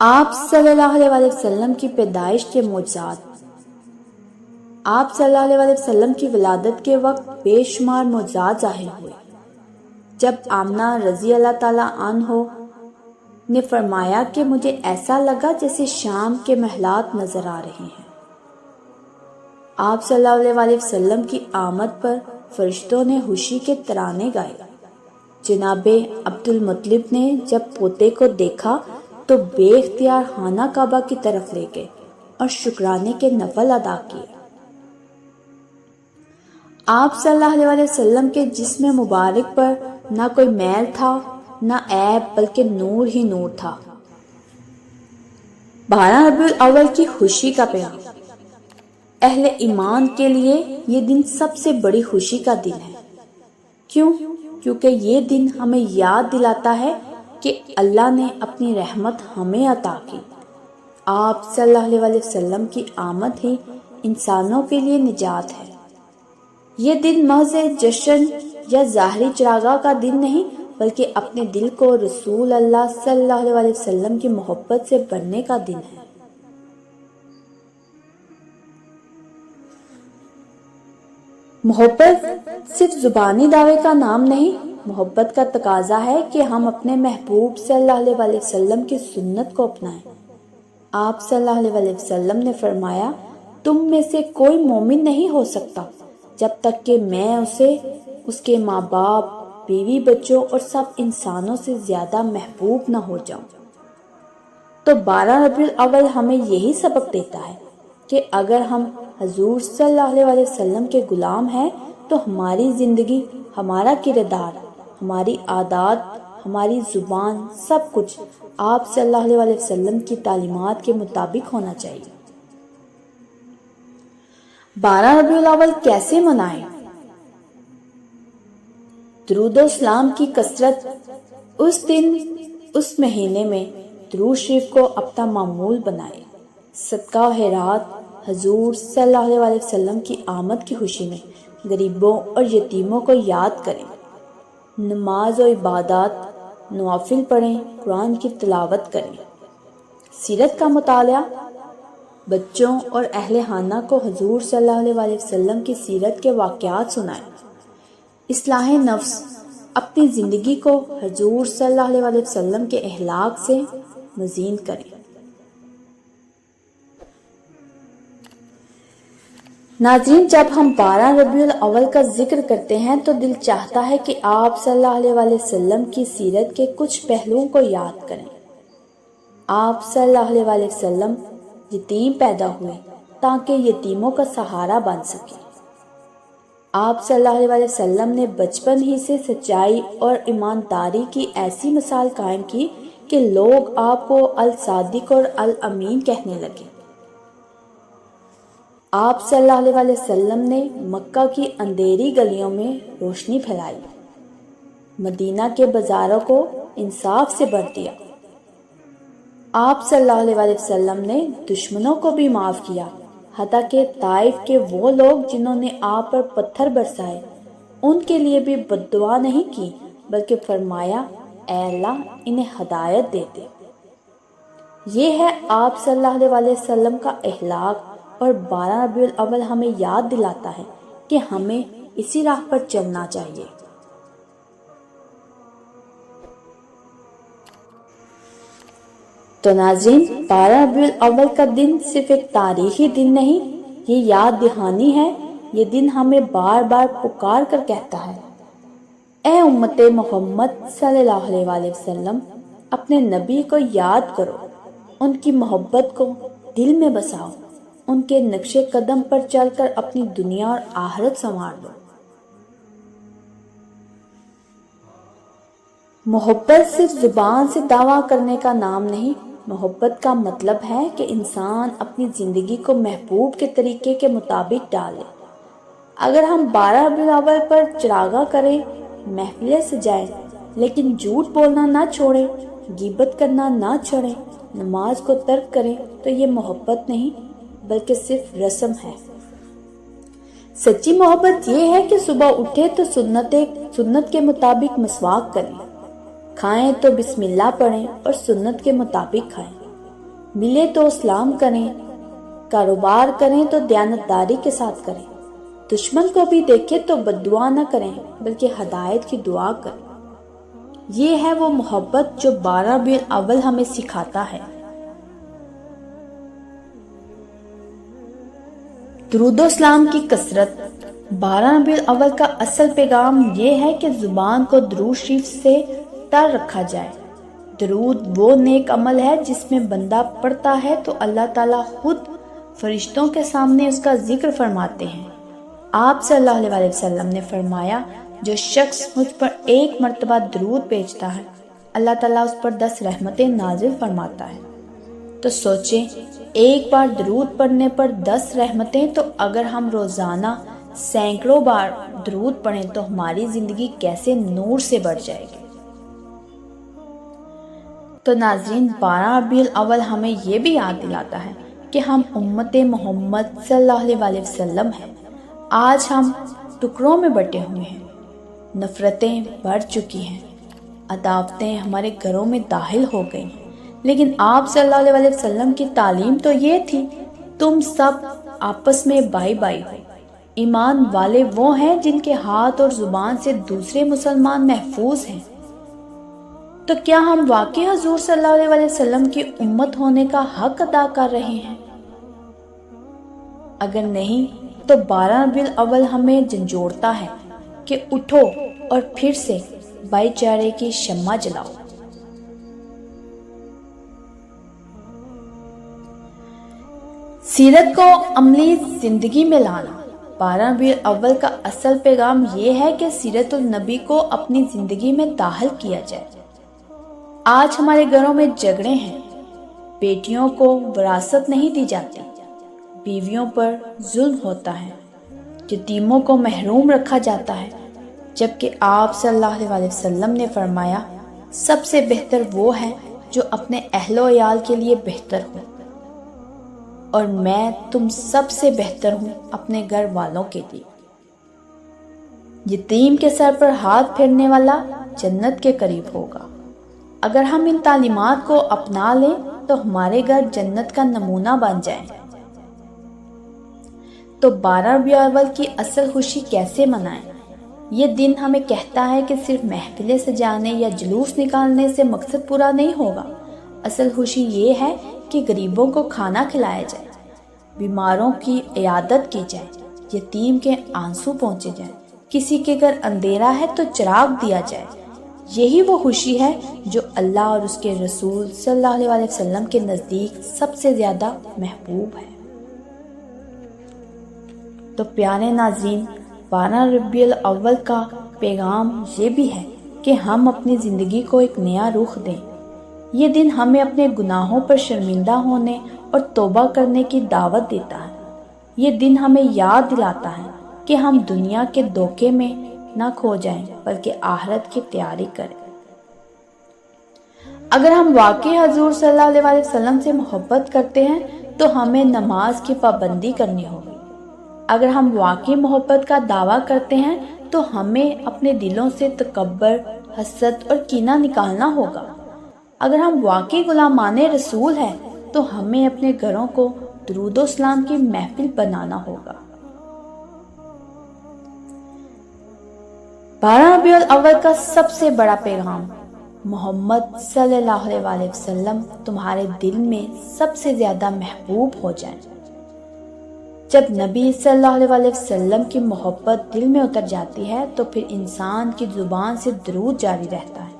آپ صلی اللہ علیہ وسلم کی پیدائش کے معجزات۔ آپ صلی اللہ علیہ وسلم کی ولادت کے وقت بے شمار معجزات ظاہر ہوئے۔ جب آمنہ رضی اللہ تعالیٰ عنہ نے فرمایا کہ مجھے ایسا لگا جیسے شام کے محلات نظر آ رہے ہیں۔ آپ صلی اللہ علیہ وسلم کی آمد پر فرشتوں نے خوشی کے ترانے گائے۔ جناب عبد المطلب نے جب پوتے کو دیکھا تو بے اختیار خانہ کعبہ کی طرف لے گئے اور شکرانے کے نفل ادا کیے۔ آپ صلی اللہ علیہ وسلم کے جسم مبارک پر نہ کوئی میل تھا نہ عیب، بلکہ نور ہی نور تھا۔ 12 ربیع الاول کی خوشی کا پیغام۔ اہل ایمان کے لیے یہ دن سب سے بڑی خوشی کا دن ہے۔ کیوں؟ کیونکہ یہ دن ہمیں یاد دلاتا ہے کہ اللہ نے اپنی رحمت ہمیں عطا کی۔ آپ صلی اللہ علیہ وسلم کی آمد ہی انسانوں کے لیے نجات ہے۔ یہ دن محض جشن یا ظاہری چراغاں کا دن نہیں، بلکہ اپنے دل کو رسول اللہ صلی اللہ علیہ وسلم کی محبت سے بھرنے کا دن ہے۔ محبت صرف زبانی دعوے کا نام نہیں، محبت کا تقاضا ہے کہ ہم اپنے محبوب صلی اللہ علیہ وسلم کی سنت کو اپنائیں۔ آپ صلی اللہ علیہ وسلم نے فرمایا، تم میں سے کوئی مومن نہیں ہو سکتا جب تک کہ میں اسے اس کے ماں باپ، بیوی بچوں اور سب انسانوں سے زیادہ محبوب نہ ہو جاؤں۔ تو 12 ربیع الاول ہمیں یہی سبق دیتا ہے کہ اگر ہم حضور صلی اللہ علیہ وسلم کے غلام ہیں تو ہماری زندگی، ہمارا کردار، ہماری عادات، ہماری زبان، سب کچھ آپ صلی اللہ علیہ وسلم کی تعلیمات کے مطابق ہونا چاہیے۔ 12 ربیع الاول کیسے منائیں؟ درود و سلام کی کثرت۔ اس دن، اس مہینے میں درود شریف کو اپنا معمول بنائے۔ صدقہ و خیرات۔ حضور صلی اللہ علیہ وسلم کی آمد کی خوشی میں غریبوں اور یتیموں کو یاد کریں۔ نماز و عبادات، نوافل پڑھیں، قرآن کی تلاوت کریں۔ سیرت کا مطالعہ۔ بچوں اور اہل خانہ کو حضور صلی اللہ علیہ وسلم کی سیرت کے واقعات سنائیں۔ اصلاح نفس۔ اپنی زندگی کو حضور صلی اللہ علیہ وسلم کے اخلاق سے مزین کریں۔ ناظرین، جب ہم 12 ربیع الاول کا ذکر کرتے ہیں تو دل چاہتا ہے کہ آپ صلی اللہ علیہ وسلم کی سیرت کے کچھ پہلوؤں کو یاد کریں۔ آپ صلی اللہ علیہ وسلم یتیم پیدا ہوئے تاکہ یتیموں کا سہارا بن سکے۔ آپ صلی اللہ علیہ وسلم نے بچپن ہی سے سچائی اور ایمانداری کی ایسی مثال قائم کی کہ لوگ آپ کو الصادق اور الامین کہنے لگے۔ آپ صلی اللہ علیہ وسلم نے مکہ کی اندھیری گلیوں میں روشنی پھیلائی، مدینہ کے بازاروں کو انصاف سے بھر دیا۔ آپ صلی اللہ علیہ وسلم نے دشمنوں کو بھی معاف کیا، حتیٰ کہ طائف کے وہ لوگ جنہوں نے آپ پر پتھر برسائے ان کے لیے بھی بد دعا نہیں کی، بلکہ فرمایا، اے اللہ انہیں ہدایت دے دے۔ یہ ہے آپ صلی اللہ علیہ وسلم کا اخلاق، اور 12 ربیع الاول ہمیں یاد دلاتا ہے کہ ہمیں اسی راہ پر چلنا چاہیے۔ تو ناظرین، 12 ربیع الاول کا دن صرف ایک تاریخی دن نہیں، یہ یاد دہانی ہے۔ یہ دن ہمیں بار بار پکار کر کہتا ہے، اے امت محمد صلی اللہ علیہ وسلم، اپنے نبی کو یاد کرو، ان کی محبت کو دل میں بساؤ، ان کے نقش قدم پر چل کر اپنی دنیا اور آخرت سنوار لو۔ محبت صرف زبان سے دعویٰ کرنے کا نام نہیں، محبت کا مطلب ہے کہ انسان اپنی زندگی کو محبوب کے طریقے کے مطابق ڈالے۔ اگر ہم 12 ربیع الاول پر چراغاں کریں، محفلیں سجائیں، لیکن جھوٹ بولنا نہ چھوڑیں، غیبت کرنا نہ چھوڑیں، نماز کو ترک کریں، تو یہ محبت نہیں بلکہ صرف رسم ہے۔ سچی محبت یہ ہے کہ صبح اٹھے تو سنت کے مطابق مسواک کریں، کھائیں تو بسم اللہ پڑھیں اور سنت کے مطابق کھائیں، ملے تو اسلام کریں، کاروبار کریں تو دیانتداری کے ساتھ کریں، دشمن کو بھی دیکھیں تو بددعا نہ کریں بلکہ ہدایت کی دعا کریں۔ یہ ہے وہ محبت جو 12 ربیع الاول ہمیں سکھاتا ہے۔ درود و اسلام کی کثرت۔ 12 ربیع الاول کا اصل پیغام یہ ہے کہ زبان کو درود شریف سے تر رکھا جائے۔ درود وہ نیک عمل ہے جس میں بندہ پڑھتا ہے تو اللہ تعالیٰ خود فرشتوں کے سامنے اس کا ذکر فرماتے ہیں۔ آپ صلی اللہ علیہ وسلم نے فرمایا، جو شخص مجھ پر 1 مرتبہ درود بھیجتا ہے اللہ تعالیٰ اس پر 10 رحمتیں نازل فرماتا ہے۔ تو سوچیں، ایک بار درود پڑھنے پر 10 رحمتیں، تو اگر ہم روزانہ سینکڑوں بار درود پڑھیں تو ہماری زندگی کیسے نور سے بھر جائے گی۔ تو ناظرین، 12 ربیع الاول ہمیں یہ بھی یاد دلاتا ہے کہ ہم امت محمد صلی اللہ علیہ وسلم ہیں۔ آج ہم ٹکڑوں میں بٹے ہوئے ہیں، نفرتیں بڑھ چکی ہیں، عداوتیں ہمارے گھروں میں داخل ہو گئی ہیں، لیکن آپ صلی اللہ علیہ وسلم کی تعلیم تو یہ تھی، تم سب آپس میں بھائی بھائی ہو۔ ایمان والے وہ ہیں جن کے ہاتھ اور زبان سے دوسرے مسلمان محفوظ ہیں۔ تو کیا ہم واقعی حضور صلی اللہ علیہ وسلم کی امت ہونے کا حق ادا کر رہے ہیں؟ اگر نہیں تو 12 ربیع الاول ہمیں جھنجھوڑتا ہے کہ اٹھو اور پھر سے بھائی چارے کی شمع جلاؤ۔ سیرت کو عملی زندگی میں لانا۔ 12 ربیع الاول کا اصل پیغام یہ ہے کہ سیرت النبی کو اپنی زندگی میں داخل کیا جائے۔ آج ہمارے گھروں میں جھگڑے ہیں، بیٹیوں کو وراثت نہیں دی جاتی، بیویوں پر ظلم ہوتا ہے، یتیموں کو محروم رکھا جاتا ہے، جبکہ آپ صلی اللہ علیہ وسلم نے فرمایا، سب سے بہتر وہ ہے جو اپنے اہل و عیال کے لیے بہتر ہو، اور میں تم سب سے بہتر ہوں اپنے گھر والوں کے لیے۔ یتیم کے سر پر ہاتھ پھیرنے والا جنت کے قریب ہوگا۔ اگر ہم ان تعلیمات کو اپنا لیں تو ہمارے گھر جنت کا نمونہ بن جائیں۔ تو 12 ربیع الاول کی اصل خوشی کیسے منائیں؟ یہ دن ہمیں کہتا ہے کہ صرف محفلیں سجانے یا جلوس نکالنے سے مقصد پورا نہیں ہوگا۔ اصل خوشی یہ ہے کہ غریبوں کو کھانا کھلایا جائے، بیماروں کی عیادت کی جائے، یتیم کے آنسو پہنچے جائیں، کسی کے گھر اندھیرا ہے تو چراغ دیا جائے۔ یہی وہ خوشی ہے جو اللہ اور اس کے رسول صلی اللہ علیہ وسلم کے نزدیک سب سے زیادہ محبوب ہے۔ تو پیارے ناظرین، 12 ربیع الاول کا پیغام یہ بھی ہے کہ ہم اپنی زندگی کو ایک نیا رخ دیں۔ یہ دن ہمیں اپنے گناہوں پر شرمندہ ہونے اور توبہ کرنے کی دعوت دیتا ہے۔ یہ دن ہمیں یاد دلاتا ہے کہ ہم دنیا کے دھوکے میں نہ کھو جائیں بلکہ آخرت کی تیاری کریں۔ اگر ہم واقعی حضور صلی اللہ علیہ وسلم سے محبت کرتے ہیں تو ہمیں نماز کی پابندی کرنی ہوگی۔ اگر ہم واقعی محبت کا دعویٰ کرتے ہیں تو ہمیں اپنے دلوں سے تکبر، حسد اور کینہ نکالنا ہوگا۔ اگر ہم واقعی غلامان رسول ہیں تو ہمیں اپنے گھروں کو درود و اسلام کی محفل بنانا ہوگا۔ 12 ربیع الاول کا سب سے بڑا پیغام، محمد صلی اللہ علیہ وسلم تمہارے دل میں سب سے زیادہ محبوب ہو جائیں۔ جب نبی صلی اللہ علیہ وسلم کی محبت دل میں اتر جاتی ہے تو پھر انسان کی زبان سے درود جاری رہتا ہے،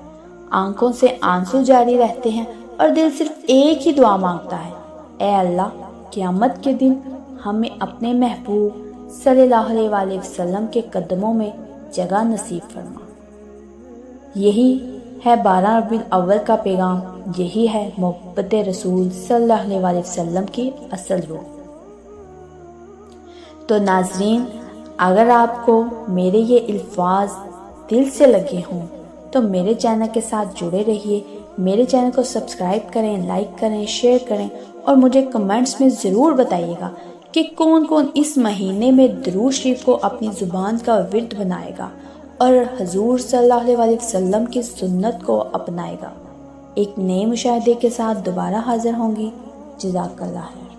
آنکھوں سے آنسو جاری رہتے ہیں اور دل صرف ایک ہی دعا مانگتا ہے، اے اللہ، قیامت کے دن ہمیں اپنے محبوب صلی اللہ علیہ وسلم کے قدموں میں جگہ نصیب فرما۔ یہی ہے 12 ربیع الاول کا پیغام، یہی ہے محبت رسول صلی اللہ علیہ وسلم کی اصل روح۔ تو ناظرین، اگر آپ کو میرے یہ الفاظ دل سے لگے ہوں تو میرے چینل کے ساتھ جڑے رہیے، میرے چینل کو سبسکرائب کریں، لائک کریں، شیئر کریں، اور مجھے کمنٹس میں ضرور بتائیے گا کہ کون کون اس مہینے میں درود شریف کو اپنی زبان کا ورد بنائے گا اور حضور صلی اللہ علیہ وسلم کی سنت کو اپنائے گا۔ ایک نئے مشاہدے کے ساتھ دوبارہ حاضر ہوں گی۔ جزاک اللہ خیر.